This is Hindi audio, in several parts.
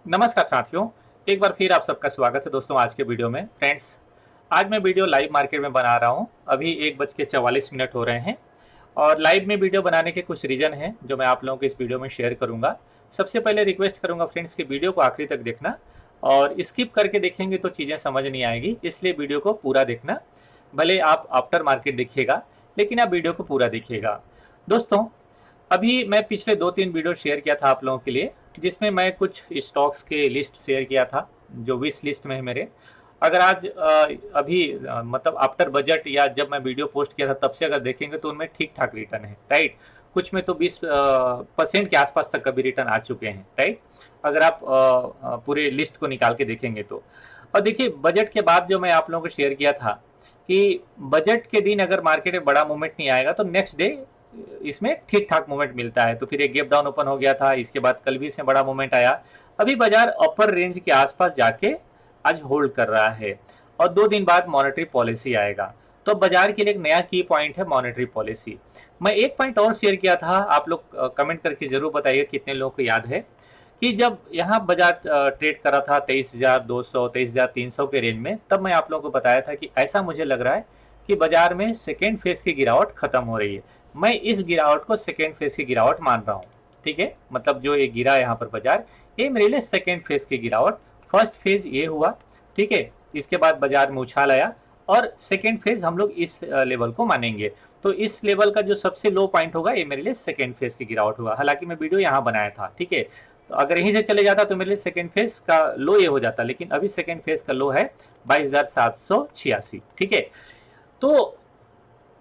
नमस्कार साथियों, एक बार फिर आप सबका स्वागत है दोस्तों आज के वीडियो में। फ्रेंड्स, आज मैं वीडियो लाइव मार्केट में बना रहा हूं। अभी 1:44 हो रहे हैं और लाइव में वीडियो बनाने के कुछ रीज़न हैं जो मैं आप लोगों को इस वीडियो में शेयर करूंगा। सबसे पहले रिक्वेस्ट करूंगा फ्रेंड्स कि वीडियो को आखिरी तक देखना और स्किप करके देखेंगे तो चीज़ें समझ नहीं आएगी, इसलिए वीडियो को पूरा देखना। भले आप आफ्टर मार्केट देखिएगा, लेकिन आप वीडियो को पूरा देखिएगा। दोस्तों, अभी मैं पिछले 2-3 वीडियो शेयर किया था आप लोगों के लिए, जिसमें मैं कुछ स्टॉक्स के लिस्ट शेयर किया था जो विश लिस्ट में है मेरे। अगर आज अभी मतलब आफ्टर बजट या जब मैं वीडियो पोस्ट किया था तब से अगर देखेंगे तो उनमें ठीक ठाक रिटर्न है, राइट। कुछ में तो 20% के आसपास तक कभी रिटर्न आ चुके हैं, राइट। अगर आप पूरे लिस्ट को निकाल के देखेंगे तो। और देखिए, बजट के बाद जो मैं आप लोगों को शेयर किया था कि बजट के दिन अगर मार्केट में बड़ा मूवमेंट नहीं आएगा तो नेक्स्ट डे इसमें ठीक ठाक मूवमेंट मिलता है। तो फिर एक गैप डाउन ओपन हो गया था, इसके बाद कल भी इसमें बड़ा मूवमेंट आया। अभी बाजार अपर रेंज के आसपास जाके आज होल्ड कर रहा है और 2 दिन बाद मॉनेटरी पॉलिसी आएगा। तो बाजार के लिए एक नया की पॉइंट है मॉनेटरी पॉलिसी। मैं एक पॉइंट और शेयर किया था, आप लोग कमेंट करके जरूर बताइए कितने लोगों को याद है कि जब यहाँ बाजार ट्रेड कर रहा था 23,200 23,300 के रेंज में, तब मैं आप लोगों को बताया था कि ऐसा मुझे लग रहा है कि बाजार में सेकेंड फेज की गिरावट खत्म हो रही है। मैं इस गिरावट को सेकेंड फेज की गिरावट मान रहा हूँ, ठीक है। मतलब जो ये गिरा यहाँ पर बाजार, ये मेरे लिए सेकेंड फेज की गिरावट। फर्स्ट फेज ये हुआ, ठीक है, इसके बाद बाजार में उछाल आया और सेकेंड फेज हम लोग इस लेवल को मानेंगे। तो इस लेवल का जो सबसे लो पॉइंट होगा ये मेरे लिए सेकेंड फेज की गिरावट होगा। हालांकि मैं वीडियो यहाँ बनाया था, ठीक है। तो अगर यहीं से चले जाता तो मेरे लिए सेकेंड फेज का लो ये हो जाता, लेकिन अभी सेकेंड फेज का लो है 22,786, ठीक है। तो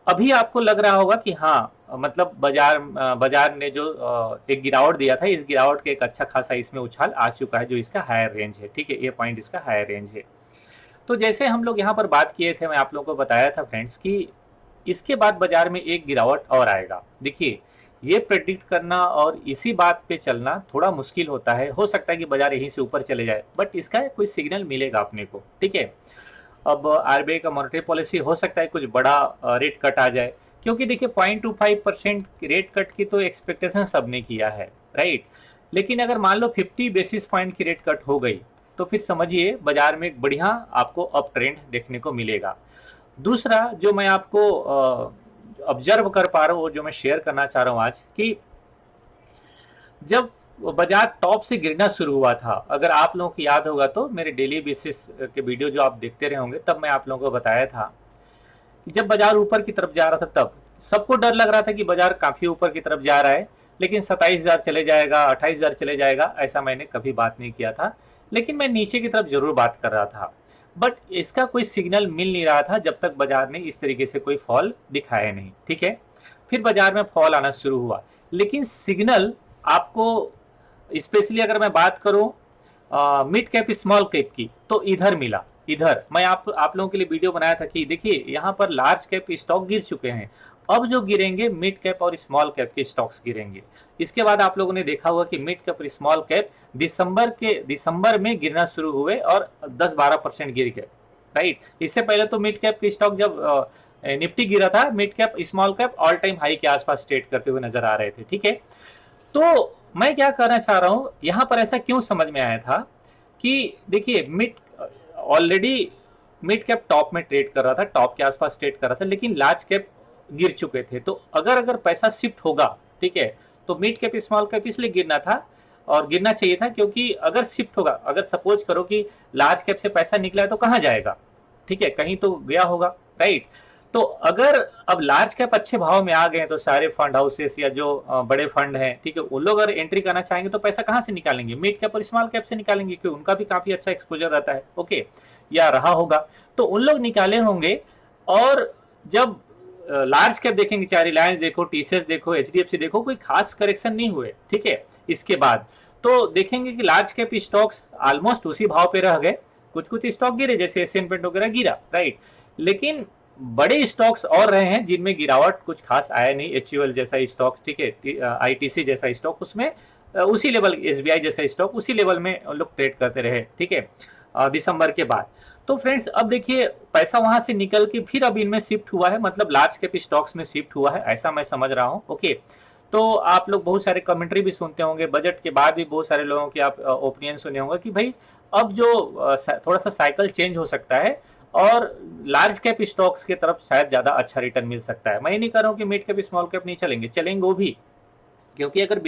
अभी आपको लग रहा होगा कि हाँ, मतलब बाजार ने जो एक गिरावट दिया था, इस गिरावट के एक अच्छा खासा इसमें उछाल आ चुका है जो इसका हायर रेंज है, ठीक है। ये पॉइंट इसका हायर रेंज है। तो जैसे हम लोग यहाँ पर बात किए थे, मैं आप लोगों को बताया था फ्रेंड्स कि इसके बाद बाजार में एक गिरावट और आएगा। देखिए, ये प्रेडिक्ट करना और इसी बात पे चलना थोड़ा मुश्किल होता है। हो सकता है कि बाजार यहीं से ऊपर चले जाए, बट इसका कोई सिग्नल मिलेगा अपने को, ठीक है। अब आरबीआई का मॉनेटरी पॉलिसी हो सकता है कुछ बड़ा रेट कट आ जाए, क्योंकि देखिए 0.25% रेट कट की तो एक्सपेक्टेशन सबने किया है, राइट। लेकिन अगर मान लो 50 बेसिस पॉइंट की रेट कट हो गई तो फिर समझिए बाजार में एक बढ़िया आपको अप ट्रेंड देखने को मिलेगा। दूसरा जो मैं आपको ऑब्जर्व कर पा रहा हूँ, जो मैं शेयर करना चाह रहा हूँ आज, कि जब बाजार टॉप से गिरना शुरू हुआ था, अगर आप लोगों को याद होगा तो मेरे डेली बेसिस के वीडियो जो आप देखते रहे होंगे, तब मैं आप लोगों को बताया था कि जब बाजार ऊपर की तरफ जा रहा था तब सबको डर लग रहा था कि बाजार काफी ऊपर की तरफ जा रहा है, लेकिन 27,000 चले जाएगा, 28,000 चले जाएगा, ऐसा मैंने कभी बात नहीं किया था। लेकिन मैं नीचे की तरफ जरूर बात कर रहा था, बट इसका कोई सिग्नल मिल नहीं रहा था जब तक बाजार ने इस तरीके से कोई फॉल दिखाया नहीं, ठीक है। फिर बाजार में फॉल आना शुरू हुआ, लेकिन सिग्नल आपको, स्पेशली अगर मैं बात करूं मिड कैप स्मॉल कैप की, तो इधर मिला। इधर मैं आप लोगों के लिए वीडियो बनाया था कि देखिए यहाँ पर लार्ज कैप स्टॉक गिर चुके हैं, अब जो गिरेंगे मिड कैप और स्मॉल कैप के स्टॉक्स गिरेंगे। इसके बाद आप लोगों ने देखा हुआ कि मिड कैप और स्मॉल कैप दिसंबर में गिरना शुरू हुए और 10-12% गिर गए, राइट। इससे पहले तो मिड कैप के स्टॉक जब निफ्टी गिरा था, mid cap small cap all time high के आसपास ट्रेड करते हुए नजर आ रहे थे, ठीक है। तो मैं क्या करना चाह रहा हूं, यहां पर ऐसा क्यों समझ में आया था कि देखिए ऑलरेडी मिड कैप टॉप में ट्रेड कर रहा था, टॉप के आसपास ट्रेड कर रहा था, लेकिन लार्ज कैप गिर चुके थे। तो अगर पैसा शिफ्ट होगा, ठीक है, तो मिड कैप स्मॉल कैप इसलिए गिरना था और गिरना चाहिए था क्योंकि अगर शिफ्ट होगा, अगर सपोज करो कि लार्ज कैप से पैसा निकला है तो कहाँ जाएगा, ठीक है, कहीं तो गया होगा, राइट। तो अगर अब लार्ज कैप अच्छे भाव में आ गए तो सारे फंड हाउसेस या जो बड़े फंड हैं, ठीक है, उन लोग अगर एंट्री करना चाहेंगे तो पैसा कहाँ से निकालेंगे, मिड कैप और स्मॉल कैप से निकालेंगे, क्योंकि उनका भी काफी अच्छा एक्सपोजर रहता है, ओके, या रहा होगा। तो उन लोग निकाले होंगे और जब लार्ज कैप देखेंगे, चाहे रिलायंस देखो, टीसीएस देखो, एचडीएफसी देखो, कोई खास करेक्शन नहीं हुए, ठीक है। इसके बाद तो देखेंगे कि लार्ज कैप स्टॉक्स ऑलमोस्ट उसी भाव पे रह गए, कुछ कुछ स्टॉक गिरे जैसे एशियन पेंट वगैरह गिरा, राइट। लेकिन बड़े स्टॉक्स और रहे हैं जिनमें गिरावट कुछ खास आया नहीं। एचयूएल जैसा स्टॉक, ठीक है, आईटीसी जैसा स्टॉक, उसमें उसी लेवल, एसबीआई जैसा स्टॉक उसी लेवल में लोग ट्रेड करते रहे, ठीक है, दिसंबर के बाद। तो फ्रेंड्स, अब देखिए पैसा वहां से निकल के फिर अब इनमें शिफ्ट हुआ है, मतलब लार्ज कैप स्टॉक्स में शिफ्ट हुआ है, ऐसा मैं समझ रहा हूं, ओके। तो आप लोग बहुत सारे कमेंट्री भी सुनते होंगे, बजट के बाद भी बहुत सारे लोगों की आप ओपिनियन सुने होंगे कि भाई अब जो थोड़ा सा साइकिल चेंज हो सकता है और लार्ज कैप स्टॉक्स की तरफ शायद ज़्यादा अच्छा रिटर्न मिल सकता है। मैं ये नहीं कह रहा हूँ कि मिड कैप स्मॉल कैप नहीं चलेंगे, चलेंगे वो भी, क्योंकि अगर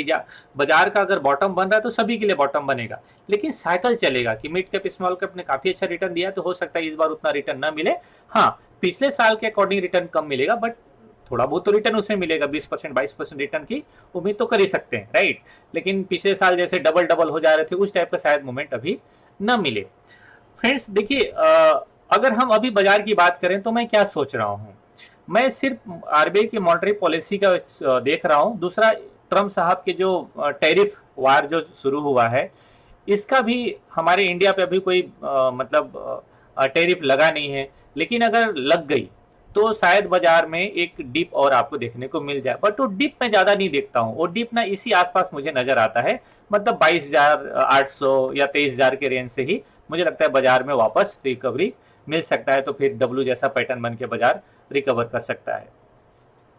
बाजार का अगर बॉटम बन रहा है तो सभी के लिए बॉटम बनेगा, लेकिन साइकिल चलेगा कि मिड कैप स्मॉल कैप ने काफी अच्छा रिटर्न दिया, तो हो सकता है इस बार उतना रिटर्न ना मिले। हाँ, पिछले साल के अकॉर्डिंग रिटर्न कम मिलेगा, बट थोड़ा बहुत तो रिटर्न उसमें मिलेगा। 20% 22% रिटर्न की उम्मीद तो कर ही सकते हैं, राइट। लेकिन पिछले साल जैसे डबल डबल हो जा रहे थे उस टाइप का शायद मोमेंट अभी न मिले। फ्रेंड्स देखिए, अगर हम अभी बाजार की बात करें तो मैं क्या सोच रहा हूँ, मैं सिर्फ आरबीआई की मॉनेटरी पॉलिसी का देख रहा हूँ। दूसरा, ट्रम्प साहब के जो टैरिफ वार जो शुरू हुआ है, इसका भी हमारे इंडिया पे अभी कोई मतलब टैरिफ लगा नहीं है, लेकिन अगर लग गई तो शायद बाजार में एक डिप और आपको देखने को मिल जाए। बट वो डिप मैं ज़्यादा नहीं देखता हूँ, वो डिप ना इसी आसपास मुझे नज़र आता है, मतलब 22,800 या 23,000 के रेंज से ही मुझे लगता है बाजार में वापस रिकवरी मिल सकता है। तो फिर डब्ल्यू जैसा पैटर्न बन के बाजार रिकवर कर सकता है।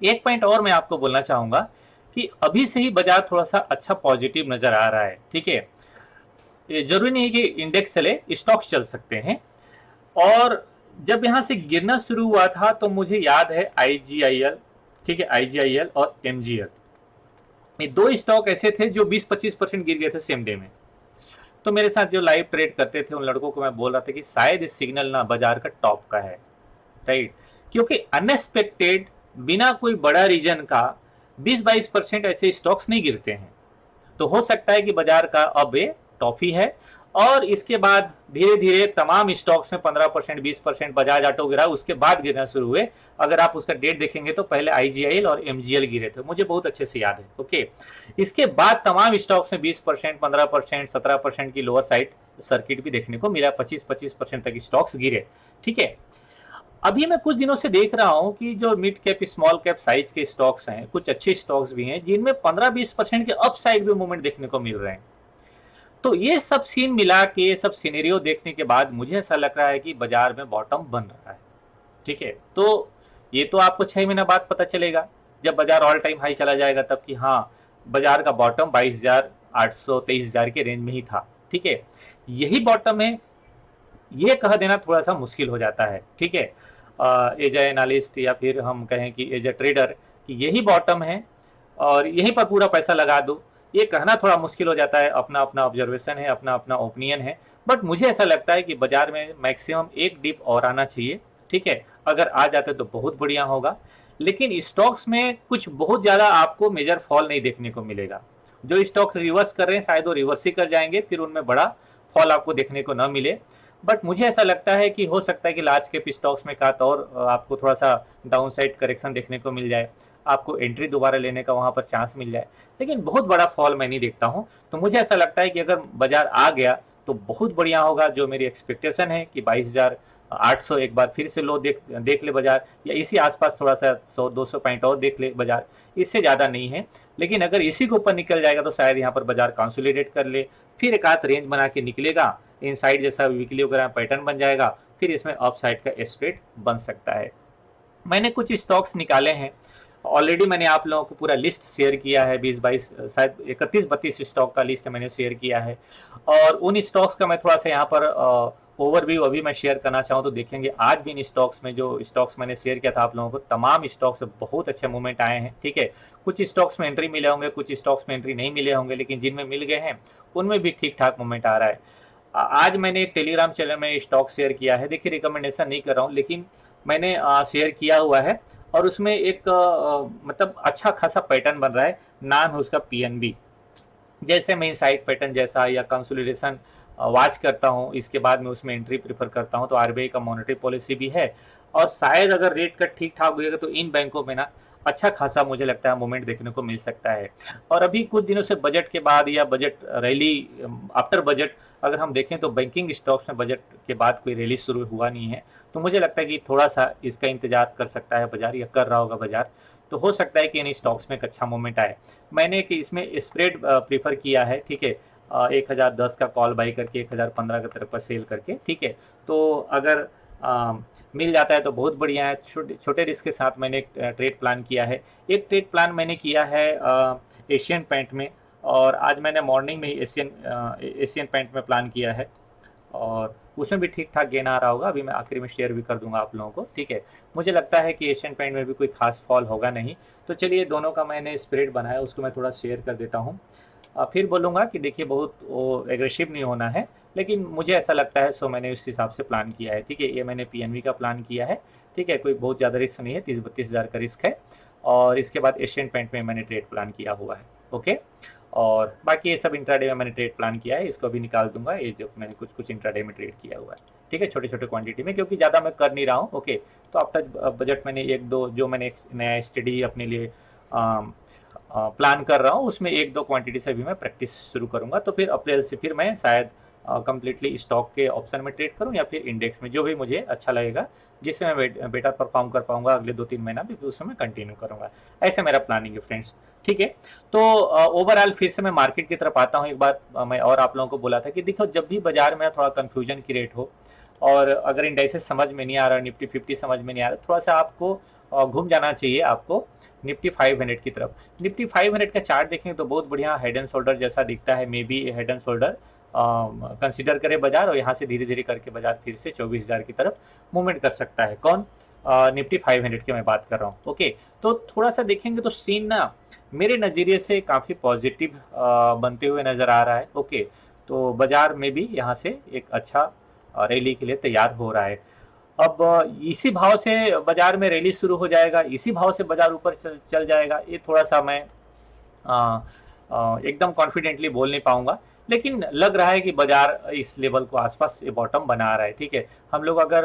एक पॉइंट और मैं आपको बोलना चाहूँगा कि अभी से ही बाजार थोड़ा सा अच्छा पॉजिटिव नज़र आ रहा है, ठीक है। ये जरूरी नहीं है कि इंडेक्स चले, स्टॉक्स चल सकते हैं। और जब यहाँ से गिरना शुरू हुआ था तो मुझे याद है आईजीआईएल, ठीक है, आईजीआईएल और एमजीएल, ये दो स्टॉक ऐसे थे जो 20-25% गिर गए थे सेम डे में। तो मेरे साथ जो लाइव ट्रेड करते थे उन लड़कों को मैं बोल रहा था कि शायद इस सिग्नल ना बाजार का टॉप का है, राइट। क्योंकि अनएक्सपेक्टेड बिना कोई बड़ा रीजन का 20-22% ऐसे स्टॉक्स नहीं गिरते हैं। तो हो सकता है कि बाजार का अब ये टॉफी है, और इसके बाद धीरे धीरे तमाम स्टॉक्स में 15% 20% बजाज ऑटो गिरा, उसके बाद गिरना शुरू हुए। अगर आप उसका डेट देखेंगे तो पहले आईजीआईएल और एमजीएल गिरे थे, मुझे बहुत अच्छे से याद है, ओके। इसके बाद तमाम स्टॉक्स में 20%, 15%, 17% की लोअर साइड सर्किट भी देखने को मिला, 25% तक स्टॉक्स गिरे, ठीक है। अभी मैं कुछ दिनों से देख रहा हूं कि जो mid cap small cap size के स्टॉक्स हैं, कुछ अच्छे स्टॉक्स भी हैं जिनमें 15-20% के अपसाइड भी मूवमेंट देखने को मिल रहे हैं। तो ये सब सीन मिला के, ये सब सिनेरियो देखने के बाद मुझे ऐसा लग रहा है कि बाजार में बॉटम बन रहा है, ठीक है। तो ये तो आपको 6 महीना बाद पता चलेगा जब बाजार ऑल टाइम हाई चला जाएगा, तब कि हाँ बाजार का बॉटम 22,800 23,000 के रेंज में ही था, ठीक है। यही बॉटम है, ये कह देना थोड़ा सा मुश्किल हो जाता है, ठीक है। एज ए एनालिस्ट या फिर हम कहें कि एज ए ट्रेडर कि यही बॉटम है और यहीं पर पूरा पैसा लगा दो, ये कहना थोड़ा मुश्किल हो जाता है। अपना अपना ऑब्जर्वेशन है, अपना अपना ओपिनियन है, बट मुझे ऐसा लगता है कि बाजार में मैक्सिमम एक डिप और आना चाहिए, ठीक है। अगर आ जाते तो बहुत बढ़िया होगा, लेकिन स्टॉक्स में कुछ बहुत ज़्यादा आपको मेजर फॉल नहीं देखने को मिलेगा। जो स्टॉक्स रिवर्स कर रहे हैं शायद वो रिवर्स ही कर जाएंगे, फिर उनमें बड़ा फॉल आपको देखने को न मिले। बट मुझे ऐसा लगता है कि हो सकता है कि लार्ज कैप स्टॉक्स में का और आपको थोड़ा सा डाउन साइड करेक्शन देखने को मिल जाए, आपको एंट्री दोबारा लेने का वहाँ पर चांस मिल जाए, लेकिन बहुत बड़ा फॉल मैं नहीं देखता हूँ। तो मुझे ऐसा लगता है कि अगर बाजार आ गया तो बहुत बढ़िया होगा। जो मेरी एक्सपेक्टेशन है कि 22,800 एक बार फिर से लो देख ले बाजार, या इसी आसपास थोड़ा सा 100-200 पॉइंट और देख ले बाजार, इससे ज़्यादा नहीं है। लेकिन अगर इसी के ऊपर निकल जाएगा तो शायद यहाँ पर बाजार कंसोलिडेट कर ले, फिर एक आध रेंज बना के निकलेगा, इनसाइड जैसा वीकली वगैरह पैटर्न बन जाएगा, फिर इसमें अपसाइड का स्प्रेड बन सकता है। मैंने कुछ स्टॉक्स निकाले हैं ऑलरेडी, मैंने आप लोगों को पूरा लिस्ट शेयर किया है, 20-22 शायद 31-32 स्टॉक का लिस्ट मैंने शेयर किया है। और उन स्टॉक्स का मैं थोड़ा सा यहाँ पर ओवरव्यू अभी मैं शेयर करना चाहूँ तो देखेंगे आज भी इन स्टॉक्स में, जो स्टॉक्स मैंने शेयर किया था आप लोगों को, तमाम स्टॉक्स में बहुत अच्छे मूवमेंट आए हैं, ठीक है। कुछ स्टॉक्स में एंट्री मिले होंगे, कुछ स्टॉक्स में एंट्री नहीं मिले होंगे, लेकिन जिनमें मिल गए हैं उनमें भी ठीक ठाक मूवमेंट आ रहा है। आज मैंने एक टेलीग्राम चैनल में स्टॉक शेयर किया है, देखिए रिकमेंडेशन नहीं कर रहा हूँ, लेकिन मैंने शेयर किया हुआ है और उसमें एक मतलब अच्छा खासा पैटर्न बन रहा है। नाम है उसका पीएनबी। जैसे मैं इनसाइड पैटर्न जैसा या कंसोलिडेशन वॉच करता हूँ, इसके बाद में उसमें एंट्री प्रेफर करता हूँ। तो आरबीआई का मॉनेटरी पॉलिसी भी है, और शायद अगर रेट कट ठीक ठाक होगा तो इन बैंकों में ना अच्छा खासा मुझे लगता है मूवमेंट देखने को मिल सकता है। और अभी कुछ दिनों से बजट के बाद या बजट रैली आफ्टर बजट अगर हम देखें तो बैंकिंग स्टॉक्स में बजट के बाद कोई रैली शुरू हुआ नहीं है। तो मुझे लगता है कि थोड़ा सा इसका इंतजार कर सकता है बाजार, या कर रहा होगा बाजार। तो हो सकता है कि इन स्टॉक्स में एक अच्छा मूवमेंट आए। मैंने कि इसमें स्प्रेड प्रीफर किया है, ठीक है, 1010 का कॉल बाई करके 1015 की तरफ पर सेल करके, ठीक है। तो अगर मिल जाता है तो बहुत बढ़िया है। छोटे रिस्क के साथ मैंने एक ट्रेड प्लान किया है। एक ट्रेड प्लान मैंने किया है एशियन पेंट में, और आज मैंने मॉर्निंग में ही एशियन पेंट में प्लान किया है, और उसमें भी ठीक ठाक गेन आ रहा होगा। अभी मैं आखिरी में शेयर भी कर दूंगा आप लोगों को, ठीक है। मुझे लगता है कि एशियन पेंट में भी कोई खास फॉल होगा नहीं। तो चलिए, दोनों का मैंने स्प्रेड बनाया, उसको मैं थोड़ा शेयर कर देता हूँ। फिर बोलूँगा कि देखिए बहुत वो एग्रेसिव नहीं होना है, लेकिन मुझे ऐसा लगता है, सो मैंने इस हिसाब से प्लान किया है, ठीक है। ये मैंने पीएनबी का प्लान किया है, ठीक है। कोई बहुत ज़्यादा रिस्क नहीं है, 30-32 हज़ार का रिस्क है। और इसके बाद एशियन पेंट में मैंने ट्रेड प्लान किया हुआ है, ओके। और बाकी ये सब इंट्राडे में मैंने ट्रेड प्लान किया है, इसको भी निकाल दूंगा। ये जो मैंने कुछ इंट्राडे में ट्रेड किया हुआ है, ठीक है, छोटे छोटे क्वांटिटी में, क्योंकि ज़्यादा मैं कर नहीं रहा हूँ, ओके। तो आफ्टर बजट मैंने एक दो जो मैंने एक नया स्टडी अपने लिए प्लान कर रहा हूँ, उसमें एक दो क्वांटिटी से भी मैं प्रैक्टिस शुरू करूँगा। तो फिर अप्रैल से फिर मैं शायद कम्प्लीटली स्टॉक के ऑप्शन में ट्रेड करूँ, या फिर इंडेक्स में, जो भी मुझे अच्छा लगेगा, जिसमें मैं बेटर परफॉर्म कर पाऊंगा अगले 2-3 महीना भी, उसमें मैं कंटिन्यू करूँगा। ऐसा मेरा प्लानिंग है फ्रेंड्स, ठीक है। तो ओवरऑल फिर से मैं मार्केट की तरफ आता हूँ। एक बार मैं और आप लोगों को बोला था कि देखो, जब भी बाजार में थोड़ा कन्फ्यूजन क्रिएट हो, और अगर इंडाइसेस समझ में नहीं आ रहा, निफ्टी 50 समझ में नहीं आ रहा, थोड़ा सा आपको घूम जाना चाहिए आपको निफ्टी 500 की तरफ। निफ्टी 500 का चार्ट देखेंगे तो बहुत बढ़िया हेड एंड शोल्डर जैसा दिखता है। May be head and shoulder consider करे बाजार, और यहाँ से धीरे धीरे करके बाजार फिर से 24,000 की तरफ मूवमेंट कर सकता है। कौन? निफ्टी 500 की मैं बात कर रहा हूँ, ओके। तो थोड़ा सा देखेंगे तो सीन ना मेरे नज़रिए से काफ़ी पॉजिटिव बनते हुए नज़र आ रहा है, ओके। तो बाजार में भी यहाँ से एक अच्छा रैली के लिए तैयार हो रहा है। अब इसी भाव से बाजार में रैली शुरू हो जाएगा, इसी भाव से बाजार ऊपर चल जाएगा, ये थोड़ा सा मैं एकदम कॉन्फिडेंटली बोल नहीं पाऊंगा, लेकिन लग रहा है कि बाजार इस लेवल को आसपास ये बॉटम बना रहा है, ठीक है। हम लोग अगर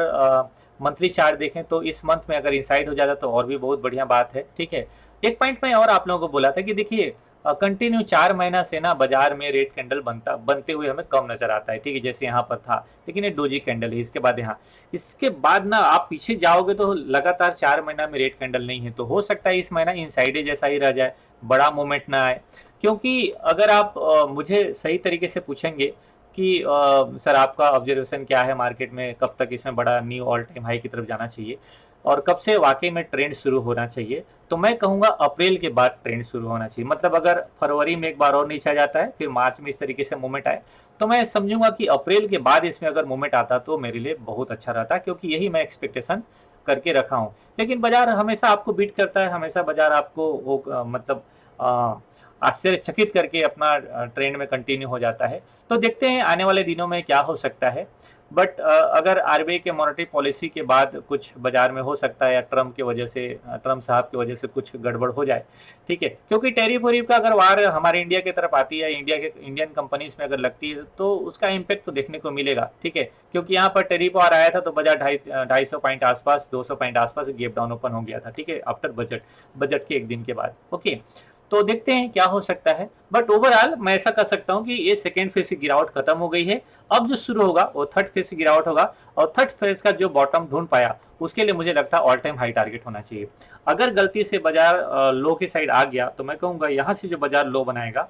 मंथली चार्ट देखें तो इस मंथ में अगर इनसाइड हो जाता तो और भी बहुत बढ़िया बात है, ठीक है। एक पॉइंट मैं और आप लोगों को बोला था कि देखिए, कंटिन्यू 4 महीना से ना बाजार में रेड कैंडल बनते हुए हमें कम नजर आता है, ठीक है। जैसे यहाँ पर था, लेकिन ये डोजी कैंडल है, इसके बाद यहाँ, इसके बाद ना आप पीछे जाओगे तो लगातार 4 महीना में रेड कैंडल नहीं है। तो हो सकता है इस महीना इनसाइड जैसा ही रह जाए, बड़ा मूवमेंट ना आए। क्योंकि अगर आप मुझे सही तरीके से पूछेंगे कि सर आपका ऑब्जर्वेशन क्या है मार्केट में, कब तक इसमें बड़ा न्यू ऑल टाइम हाई की तरफ जाना चाहिए, और कब से वाकई में ट्रेंड शुरू होना चाहिए, तो मैं कहूँगा अप्रैल के बाद ट्रेंड शुरू होना चाहिए। मतलब अगर फरवरी में एक बार और नीचे आ जाता है, फिर मार्च में इस तरीके से मूवमेंट आए, तो मैं समझूंगा कि अप्रैल के बाद इसमें अगर मूवमेंट आता तो मेरे लिए बहुत अच्छा रहता, क्योंकि यही मैं एक्सपेक्टेशन करके रखा हूँ। लेकिन बाजार हमेशा आपको बीट करता है, हमेशा बाजार आपको वो मतलब आश्चर्यचकित करके अपना ट्रेंड में कंटिन्यू हो जाता है। तो देखते हैं आने वाले दिनों में क्या हो सकता है। बट अगर आरबीआई के मॉनेटरी पॉलिसी के बाद कुछ बाजार में हो सकता है, या ट्रम्प की वजह से, ट्रम्प साहब की वजह से कुछ गड़बड़ हो जाए, ठीक है। क्योंकि टैरिफ वरीफ का अगर वार हमारे इंडिया की तरफ आती है, इंडियन कंपनीज में अगर लगती है, तो उसका इम्पैक्ट तो देखने को मिलेगा, ठीक है। क्योंकि यहाँ पर टैरिफ वार आया था तो बाजार 250 पॉइंट आसपास, 200 पॉइंट आसपास गैप डाउन ओपन हो गया था, ठीक है, आफ्टर बजट के एक दिन के बाद, ओके। तो देखते हैं क्या हो सकता है। बट ओवरऑल मैं ऐसा कर सकता हूं कि ये सेकेंड फेज की गिरावट खत्म हो गई है। अब जो शुरू होगा वो थर्ड फेज की गिरावट होगा, और थर्ड फेज का जो बॉटम ढूंढ पाया उसके लिए मुझे लगता है ऑल टाइम हाई टारगेट होना चाहिए। अगर गलती से बाजार लो की साइड आ गया तो मैं कहूंगा यहाँ से जो बाजार लो बनाएगा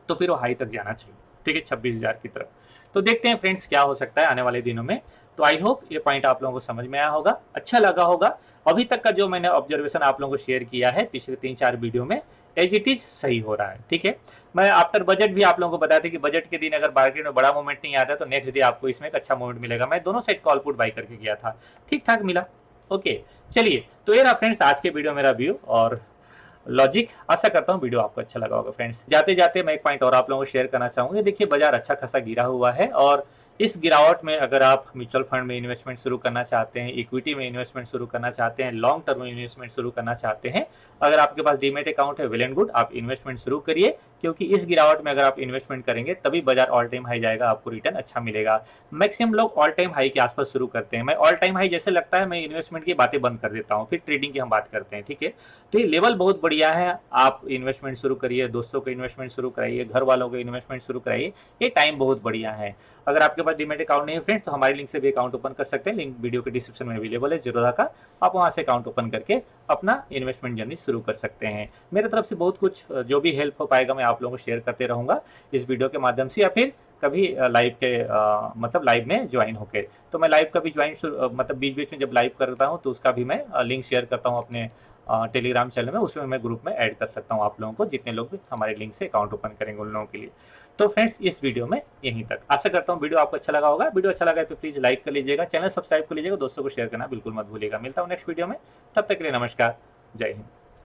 तो फिर वो हाई तक जाना चाहिए, ठीक है, 26,000 की तरफ। तो देखते हैं फ्रेंड्स क्या हो सकता है आने वाले दिनों में। तो आई होप ये पॉइंट आप लोगों को समझ में आया होगा, अच्छा लगा होगा। अभी तक का जो मैंने ऑब्जर्वेशन आप लोगों को शेयर किया है पिछले 3-4 वीडियो में, एज इट इज सही हो रहा है, ठीक है। मैं आफ्टर बजट भी आप लोगों को बताया था कि बजट के दिन अगर मार्केट में बड़ा मूवमेंट नहीं आता तो नेक्स्ट डे आपको इसमें एक अच्छा मूवमेंट मिलेगा। मैं दोनों साइड कॉल पुट बाई करके गया था, ठीक ठाक मिला, ओके। चलिए, तो ये रहा फ्रेंड्स आज के वीडियो मेरा व्यू और लॉजिक। आशा करता हूँ वीडियो आपको अच्छा लगा होगा फ्रेंड्स। जाते जाते मैं एक पॉइंट और आप लोगों को शेयर करना चाहूंगा। देखिए, बाजार अच्छा खासा गिरा हुआ है, और इस गिरावट में अगर आप म्यूचुअल फंड में इन्वेस्टमेंट शुरू करना चाहते हैं, इक्विटी में इन्वेस्टमेंट शुरू करना चाहते हैं, लॉन्ग टर्म में इन्वेस्टमेंट शुरू करना चाहते हैं, अगर आपके पास डीमेट अकाउंट है, वेल एंड गुड, आप इन्वेस्टमेंट शुरू करिए। क्योंकि इस गिरावट में अगर आप इन्वेस्टमेंट करेंगे तभी बाजार ऑल टाइम हाई जाएगा, आपको रिटर्न अच्छा मिलेगा। मैक्सिमम लोग ऑल टाइम हाई के आसपास शुरू करते हैं। मैं ऑल टाइम हाई जैसे लगता है मैं इन्वेस्टमेंट की बातें बंद कर देता हूँ, फिर ट्रेडिंग की हम बात करते हैं, ठीक है। तो ये लेवल बहुत बढ़िया है, आप इन्वेस्टमेंट शुरू करिए, दोस्तों को इन्वेस्टमेंट शुरू कराइए, घर वालों को इन्वेस्टमेंट शुरू कराइए, ये टाइम बहुत बढ़िया है। अगर आपके पास डीमेट अकाउंट नहीं है फ्रेंड्स, तो हमारे लिंक से भी अकाउंट ओपन कर सकते हैं। लिंक वीडियो के डिस्क्रिप्शन में अवेलेबल है, जीरोधा का। आप वहां से अकाउंट ओपन करके अपना इन्वेस्टमेंट जर्नी शुरू कर सकते हैं। मेरे तरफ से बहुत कुछ जो भी हेल्प हो पाएगा मैं आप लोगों को शेयर करते रहूंगा इस वीडियो के माध्यम से, या फिर कभी लाइव के मतलब लाइव में ज्वाइन होके। तो मैं लाइव का भी ज्वाइन मतलब बीच बीच में जब लाइव करता हूँ तो उसका भी मैं लिंक शेयर करता हूँ अपने टेलीग्राम चैनल में, उसमें मैं ग्रुप में ऐड कर सकता हूँ आप लोगों को, जितने लोग भी हमारे लिंक से अकाउंट ओपन करेंगे उन लोगों के लिए। तो फ्रेंड्स इस वीडियो में यहीं तक, आशा करता हूँ वीडियो आपको अच्छा लगा होगा। वीडियो अच्छा लगा तो प्लीज़ लाइक कर लीजिएगा, चैनल सब्सक्राइब कर लीजिएगा, दोस्तों को शेयर करना बिल्कुल मत भूलिएगा। मिलता हूँ नेक्स्ट वीडियो में, तब तक के लिए नमस्कार, जय हिंद।